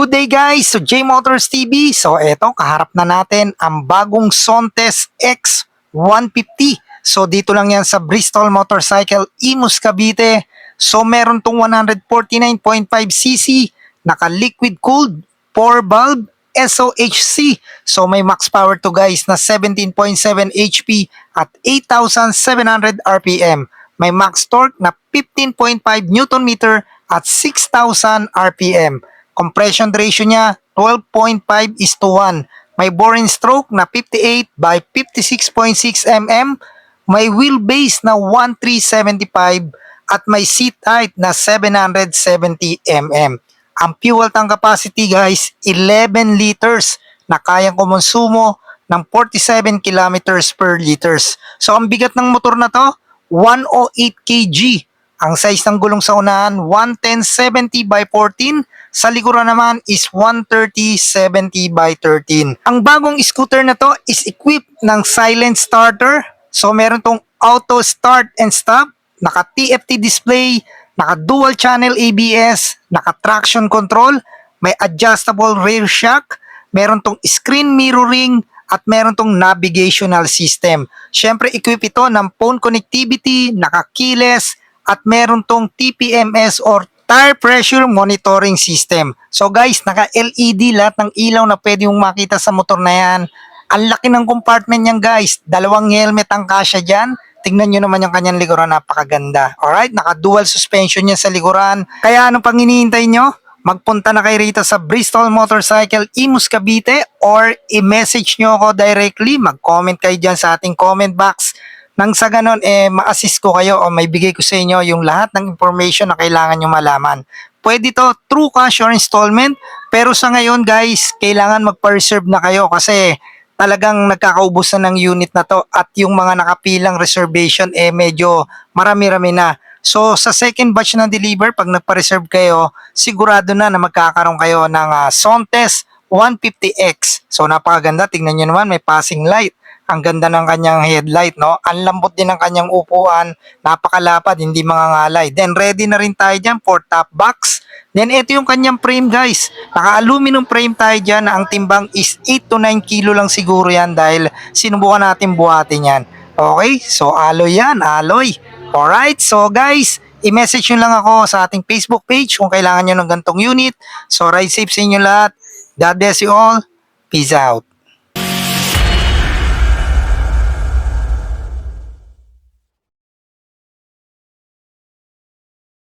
Good day guys! So J Motors TV. So eto, kaharap na natin ang bagong Sontes X 150. So dito lang yan sa Bristol Motorcycle, Imus, Cavite. So meron tong 149.5cc, naka-liquid cooled, 4 valve, SOHC. So may max power to guys na 17.7 HP at 8,700 RPM. May max torque na 15.5 Newton meter at 6,000 RPM. Compression ratio niya 12.5:1. May boring stroke na 58 by 56.6 mm. May wheelbase na 1375 at may seat height na 770 mm. Ang fuel tank capacity guys, 11 liters na kayang kumonsumo ng 47 kilometers per liters. So ang bigat ng motor na to, 108 kg. Ang size ng gulong sa unahan, 110/70 by 14. Sa likuran naman is 130/70 by 13. Ang bagong scooter na to is equipped ng silent starter. So meron tong auto start and stop, naka TFT display, naka dual channel ABS, naka traction control, may adjustable rear shock, meron tong screen mirroring, at meron tong navigational system. Syempre equip ito ng phone connectivity, naka keyless, at meron tong TPMS or tire pressure monitoring system. So guys, naka-LED lahat ng ilaw na pwede mong makita sa motor na yan. Ang laki ng compartment niyan guys. Dalawang helmet ang kasya dyan. Tingnan nyo naman yung kanyang likuran, napakaganda. Alright, naka-dual suspension yan sa likuran. Kaya anong pang hinihintay nyo? Magpunta na kayo rito sa Bristol Motorcycle, Imus, Cavite, or i-message nyo ako directly. Mag-comment kayo dyan sa ating comment box. Nang sa ganon, ma-assist ko kayo o may bigay ko sa inyo yung lahat ng information na kailangan nyo malaman. Pwede to through cash or installment, pero sa ngayon guys, kailangan magpa-reserve na kayo kasi talagang nagkakaubos na ng unit na to at yung mga nakapilang reservation medyo marami-rami na. So sa second batch na deliver, pag nagpa-reserve kayo, sigurado na magkakaroon kayo ng Sontes 150X. So napakaganda, tingnan nyo naman, may passing light. Ang ganda ng kanyang headlight, no? Ang lambot din ng kanyang upuan, napakalapad, hindi mangangalay. Then ready na rin tayo dyan for top box. Then ito yung kanyang frame guys. Naka-aluminum frame tayo dyan na ang timbang is 8 to 9 kilo lang siguro yan dahil sinubukan natin buhatin yan. Okay, so alloy yan, alloy. Alright, so guys, i-message nyo lang ako sa ating Facebook page kung kailangan nyo ng gantong unit. So ride safe sa inyo lahat. God bless you all. Peace out.